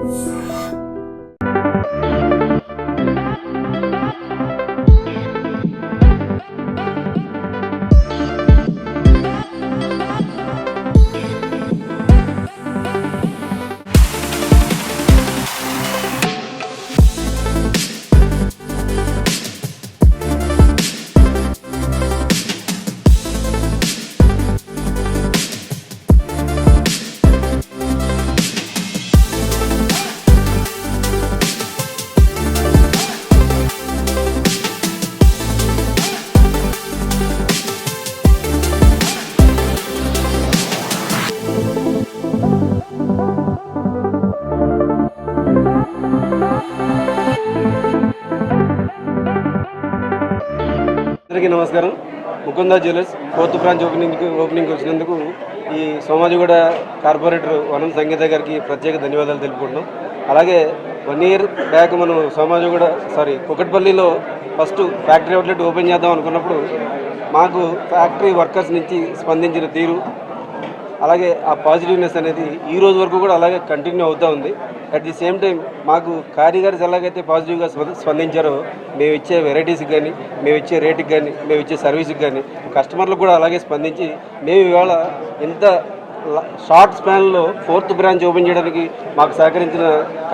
అందరికీ నమస్కారం. Mukunda jewellers 4th branch opening వచ్చినందుకు ఈ సోమాజిగూడ కార్పొరేటర్ వనం సంగీత గారికి ప్రత్యేక ధన్యవాదాలు తెలుపుకుంటున్నాం. అలాగే 1 year బ్యాక్ మనం కుకట్పల్లిలో ఫస్ట్ ఫ్యాక్టరీ అవుట్లెట్ ఓపెన్ చేద్దాం అనుకున్నప్పుడు మాకు ఫ్యాక్టరీ వర్కర్స్ నుంచి స్పందించిన తీరు, అలాగే ఆ పాజిటివ్నెస్ అనేది ఈ రోజు వరకు కూడా అలాగే కంటిన్యూ అవుతూ ఉంది. అట్ ది సేమ్ టైం మాకు కారిగార్స్ ఎలాగైతే పాజిటివ్గా స్పందించారో మేము ఇచ్చే వెరైటీస్కి కానీ, మేము ఇచ్చే రేటుకి కానీ, మేము ఇచ్చే సర్వీస్కి కానీ కస్టమర్లు కూడా అలాగే స్పందించి మేము ఇవాళ ఇంత షార్ట్ స్పాన్లో 4th బ్రాంచ్ ఓపెన్ చేయడానికి మాకు సహకరించిన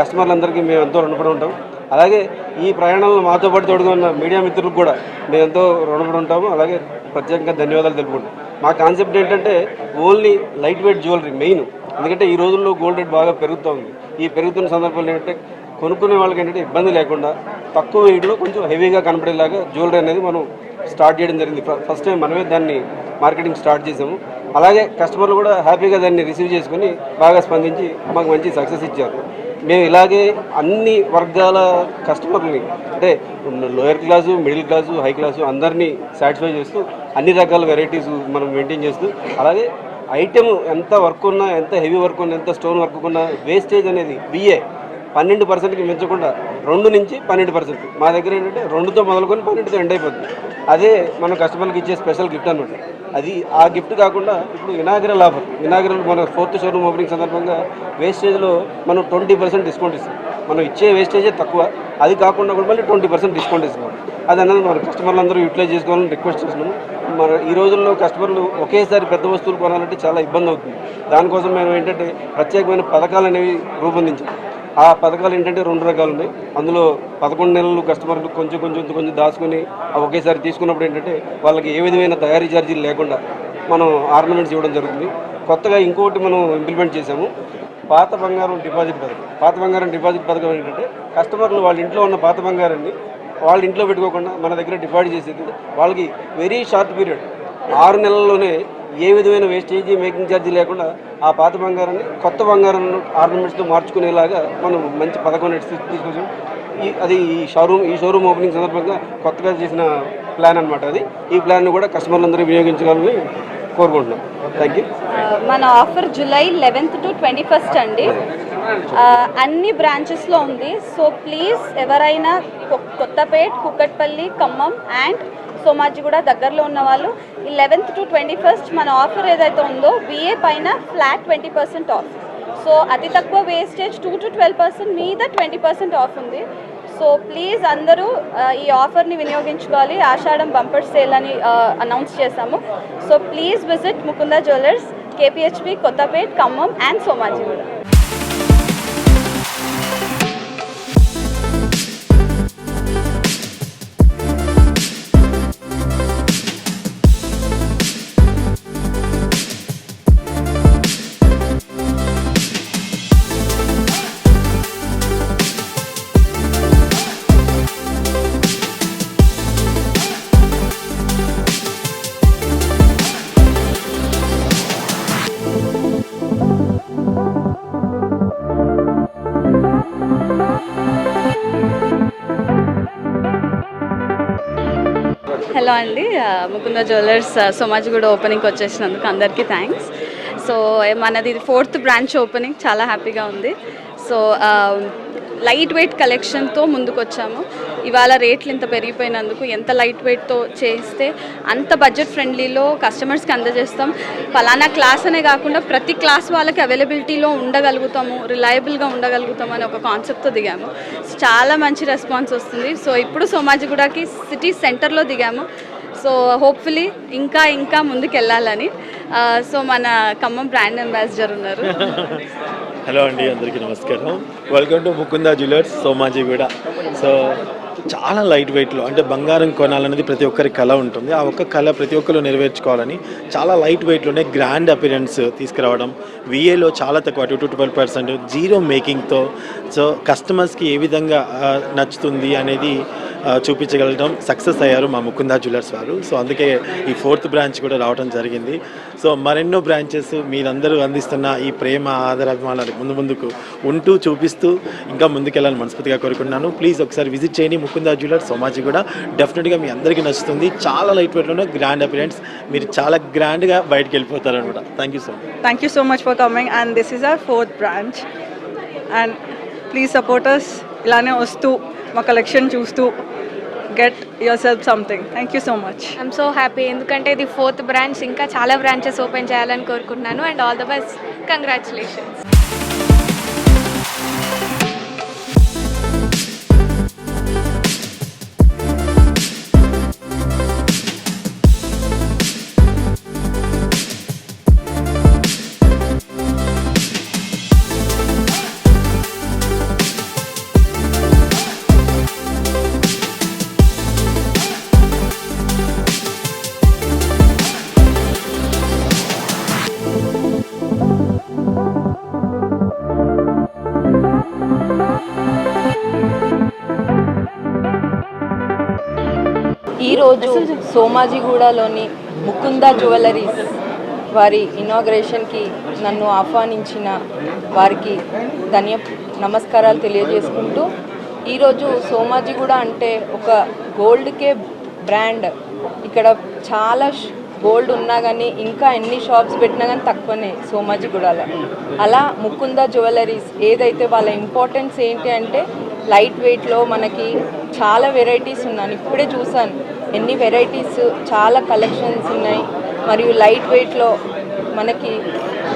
కస్టమర్లందరికీ మేము ఎంతో రుణపడి ఉంటాం. అలాగే ఈ ప్రయాణంలో మాతో పాటు తోడుగా ఉన్న మీడియా మిత్రులకు కూడా మేము ఎంతో రుణపడి ఉంటాము. అలాగే ప్రత్యేకంగా ధన్యవాదాలు తెలుపుకుంటాం. మా కాన్సెప్ట్ ఏంటంటే only light weight jewellery main. ఎందుకంటే ఈ రోజుల్లో గోల్డ్ రేట్ బాగా పెరుగుతూ ఉంది. ఈ పెరుగుతున్న సందర్భంలో ఏంటంటే కొనుక్కునే వాళ్ళకి ఏంటంటే ఇబ్బంది లేకుండా తక్కువ వెయిట్లో కొంచెం హెవీగా కనపడేలాగా జ్యువెలరీ అనేది మనం స్టార్ట్ చేయడం జరిగింది. ఫస్ట్ టైం మనమే దాన్ని మార్కెటింగ్ స్టార్ట్ చేసాము. అలాగే కస్టమర్లు కూడా హ్యాపీగా దాన్ని రిసీవ్ చేసుకుని బాగా స్పందించి మాకు మంచి సక్సెస్ ఇచ్చారు. మేము ఇలాగే అన్ని వర్గాల కస్టమర్ని, అంటే lower class, middle class, high class అందరినీ సాటిస్ఫై చేస్తూ అన్ని రకాల వెరైటీస్ మనం మెయింటైన్ చేస్తూ, అలాగే ఐటెం ఎంత వర్క్ ఉన్నా, ఎంత హెవీ వర్క్ ఉన్నా, ఎంత స్టోన్ వర్క్ ఉన్నా వేస్టేజ్ అనేది బిఏ 12%కి మించకుండా 2 నుంచి 12%. మా దగ్గర ఏంటంటే 2తో మొదలుకొని 12తో ఎండ్ అయిపోతుంది. అదే మనం కస్టమర్కి ఇచ్చే స్పెషల్ గిఫ్ట్ అనమాట. అది ఆ గిఫ్ట్ కాకుండా ఇప్పుడు ఇనాగరల్ ఆఫర్, మన 4th షోరూమ్ ఓపెనింగ్ సందర్భంగా వేస్టేజ్లో మనం 20% డిస్కౌంట్ ఇస్తాం. మనం ఇచ్చే వేస్టేజే తక్కువ, అది కాకుండా కూడా మళ్ళీ 20% డిస్కౌంట్ ఇస్తున్నాం. అది అన్నది మన కస్టమర్లు అందరూ యూటిలైజ్ చేసుకోవాలని రిక్వెస్ట్ చేస్తున్నాము. మన ఈ రోజుల్లో కస్టమర్లు ఒకేసారి పెద్ద వస్తువులు కొనాలంటే చాలా ఇబ్బంది అవుతుంది. దానికోసం మేము ఏంటంటే ప్రత్యేకమైన పథకాలు అనేవి రూపొందించాం. ఆ పథకాలు ఏంటంటే 2 రకాలు ఉన్నాయి. అందులో 11 నెలలు కస్టమర్లు కొంచెం దాచుకొని ఒకేసారి తీసుకున్నప్పుడు ఏంటంటే వాళ్ళకి ఏ విధమైన తయారీ ఛార్జీలు లేకుండా మనం ఆర్నమెంట్స్ ఇవ్వడం జరుగుతుంది. కొత్తగా ఇంకోటి మనం ఇంప్లిమెంట్ చేసాము, పాత బంగారం డిపాజిట్ పథకం. పాత బంగారం డిపాజిట్ పథకం ఏంటంటే కస్టమర్లు వాళ్ళ ఇంట్లో ఉన్న పాత బంగారాన్ని వాళ్ళ ఇంట్లో పెట్టుకోకుండా మన దగ్గర డిపాజిట్ చేసేది. వాళ్ళకి వెరీ షార్ట్ పీరియడ్ 6 నెలల్లోనే ఏ విధమైన వేస్టేజీ, మేకింగ్ ఛార్జీ లేకుండా ఆ పాత బంగారాన్ని కొత్త బంగారం ఆర్నమెంట్స్తో మార్చుకునేలాగా మనం మంచి పథకం తీసుకొచ్చాం. ఈ షోరూమ్ ఓపెనింగ్ సందర్భంగా కొత్తగా చేసిన ప్లాన్ అనమాట. అది ఈ ప్లాన్ కూడా కస్టమర్లందరూ వినియోగించాలని కోరుకుంటున్నాం. Thank you. మన offer July 11th to 21st అండి. అన్ని బ్రాంచెస్లో ఉంది. సో ప్లీజ్ ఎవరైనా కొత్తపేట్, కుకట్పల్లి, ఖమ్మం అండ్ సోమాజిగూడ దగ్గరలో ఉన్న వాళ్ళు 11th to 21st మన ఆఫర్ ఏదైతే ఉందో బిఏ పైన ఫ్లాట్ 20% ఆఫ్. సో అతి తక్కువ వేస్టేజ్ 2 to 12% మీద 20% ఆఫ్ ఉంది. సో ప్లీజ్ అందరూ ఈ ఆఫర్ని వినియోగించుకోవాలి. ఆషాఢం బంపర్ సేల్ అని అనౌన్స్ చేశాము. So please visit Mukunda jewellers, KPHB, Kothapet, Khammam and Somajiguda. Hello అండి, ముకుందా జ్యువెలర్స్ సోమాజిగూడ ఓపెనింగ్కి వచ్చేసినందుకు అందరికీ థ్యాంక్స్. సో మనది 4th బ్రాంచ్ ఓపెనింగ్, చాలా హ్యాపీగా ఉంది. సో లైట్ వెయిట్ కలెక్షన్తో ముందుకు వచ్చాము. ఇవాళ రేట్లు ఇంత పెరిగిపోయినందుకు ఎంత లైట్ వెయిట్తో చేయిస్తే అంత బడ్జెట్ ఫ్రెండ్లీలో కస్టమర్స్కి అందజేస్తాం. ఫలానా క్లాస్ అనే కాకుండా ప్రతి క్లాస్ వాళ్ళకి అవైలబిలిటీలో ఉండగలుగుతాము, రిలయబుల్గా ఉండగలుగుతాము అనే ఒక కాన్సెప్ట్తో దిగాము. చాలా మంచి రెస్పాన్స్ వస్తుంది. సో ఇప్పుడు సోమాజిగూడకి సిటీ సెంటర్లో దిగాము. సో హోప్ఫుల్లీ ఇంకా ఇంకా ముందుకు వెళ్ళాలని. సో మన ఖమ్మం బ్రాండ్ అంబాసిడర్ ఉన్నారు. హలో అండి, అందరికీ నమస్కారం. Welcome to Mukunda jewellers Somajiguda. So చాలా లైట్ వెయిట్లో, అంటే బంగారం కొనాలనేది ప్రతి ఒక్కరి కళ ఉంటుంది. ఆ ఒక్క కళ ప్రతి ఒక్కరు నెరవేర్చుకోవాలని చాలా లైట్ వెయిట్లోనే గ్రాండ్ అపిరెన్స్ తీసుకురావడం, విఏలో చాలా తక్కువ 2-12% జీరో మేకింగ్తో. సో కస్టమర్స్కి ఏ విధంగా నచ్చుతుంది అనేది చూపించగలడం సక్సెస్ అయ్యారు మా ముకుందా జ్యువెలర్స్ వారు. సో అందుకే ఈ 4th బ్రాంచ్ కూడా రావడం జరిగింది. సో మరెన్నో బ్రాంచెస్ మీరందరూ అందిస్తున్న ఈ ప్రేమ ఆదరాభిమానాలు ముందుకు ఉంటూ చూపిస్తూ ఇంకా ముందుకెళ్ళాలని మనస్ఫూర్తిగా కోరుకుంటున్నాను. ప్లీజ్ ఒకసారి విజిట్ చేయండి ముకుందా జ్యువెలర్స్ సోమాజిగూడ. డెఫినెట్గా మీ అందరికీ నచ్చుతుంది. చాలా లైట్ వెయిట్లోనే గ్రాండ్ అపిరెన్స్, మీరు చాలా గ్రాండ్గా బయటకు వెళ్ళిపోతారు అనమాట. Thank you so much. Thank you so much for coming, and this is our 4th branch, and please support us. ఇలానే వస్తూ మా కలెక్షన్ చూస్తూ get your self something. Thank you so much. I'm so happy, ఎందుకంటే ఇది 4th branch. ఇంకా చాలా branches open చేయాలని కోరుకుంటున్నాను. And all the best, congratulations. ఈరోజు సోమాజిగూడలోని ముకుందా జ్యువెలరీస్ వారి ఇనాగ్రేషన్కి నన్ను ఆహ్వానించిన వారికి నమస్కారాలు తెలియజేసుకుంటూ, ఈరోజు సోమాజిగూడ అంటే ఒక గోల్డ్కే బ్రాండ్. ఇక్కడ చాలా గోల్డ్ ఉన్నా కానీ ఇంకా ఎన్ని షాప్స్ పెట్టినా కానీ తక్కువనే సోమాజిగూడలో. అలా ముకుందా జ్యువెలరీస్ ఏదైతే వాళ్ళ ఇంపార్టెన్స్ ఏంటి అంటే లైట్ వెయిట్లో మనకి చాలా వెరైటీస్ ఉన్నాయి. ఇప్పుడే చూసాను ఎన్ని వెరైటీస్, చాలా కలెక్షన్స్ ఉన్నాయి. మరియు లైట్ వెయిట్లో మనకి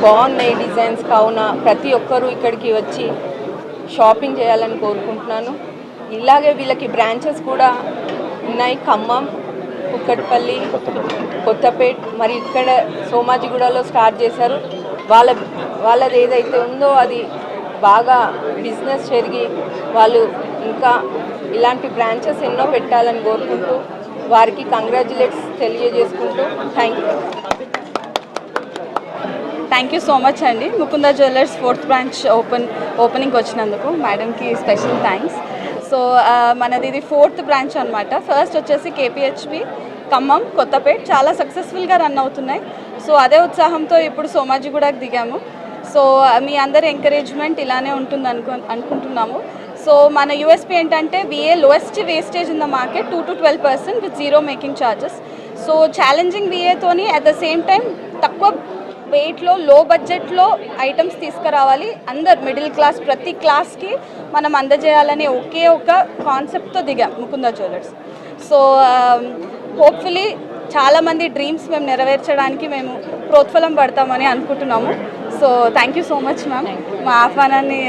బాగున్నాయి డిజైన్స్. కావున ప్రతి ఒక్కరూ ఇక్కడికి వచ్చి షాపింగ్ చేయాలని కోరుకుంటున్నాను. ఇలాగే వీళ్ళకి బ్రాంచెస్ కూడా ఉన్నాయి. ఖమ్మం, కుక్కట్పల్లి, కొత్తపేట్, మరి ఇక్కడ సోమాజిగూడలో స్టార్ట్ చేశారు. వాళ్ళది ఏదైతే ఉందో అది బాగా బిజినెస్ జరిగి వాళ్ళు ఇంకా ఇలాంటి బ్రాంచెస్ ఎన్నో పెట్టాలని కోరుకుంటూ వారికి కంగ్రాచులేట్స్ తెలియజేసుకుంటూ థ్యాంక్ యూ సో మచ్ అండి. Mukunda jewellers 4th branch opening వచ్చినందుకు మేడంకి స్పెషల్ థ్యాంక్స్. సో మనది ఇది 4th బ్రాంచ్ అనమాట. ఫస్ట్ వచ్చేసి KPHP, ఖమ్మం, కొత్తపేట్ చాలా సక్సెస్ఫుల్గా రన్ అవుతున్నాయి. సో అదే ఉత్సాహంతో ఇప్పుడు సోమాజిగూడకి దిగాము. సో మీ అందరి ఎంకరేజ్మెంట్ ఇలానే ఉంటుంది అనుకుంటున్నాము. సో మన యూఎస్పీ ఏంటంటే VA lowest wastage in the market 2-12% with zero making charges. So challenging విఏతోని అట్ ద సేమ్ టైం తక్కువ వెయిట్లో లో బడ్జెట్లో ఐటమ్స్ తీసుకురావాలి. అందరు మిడిల్ క్లాస్ ప్రతి క్లాస్కి మనం అందజేయాలని ఒకే ఒక కాన్సెప్ట్తో దిగాం ముకుందా జ్యువెలర్స్. సో హోప్ఫుల్లీ చాలామంది డ్రీమ్స్ మేము నెరవేర్చడానికి మేము ప్రోత్ఫలం పడతామని అనుకుంటున్నాము. So thank you so much ma'am, మా ఆహ్వానాన్ని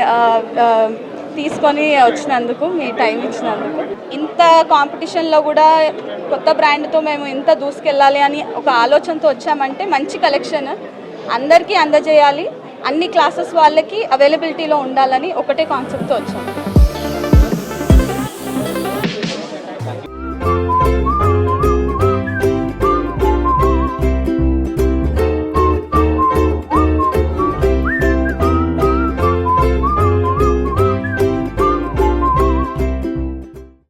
తీసుకొని వచ్చినందుకు, మీ టైం ఇచ్చినందుకు. ఇంత కాంపిటీషన్లో కూడా కొత్త బ్రాండ్తో మేము ఇంత దూసుకెళ్ళాలి అని ఒక ఆలోచనతో వచ్చామంటే మంచి కలెక్షన్ అందరికీ అందజేయాలి, అన్ని క్లాసెస్ వాళ్ళకి అవైలబిలిటీలో ఉండాలని ఒకటే కాన్సెప్ట్తో వచ్చాము.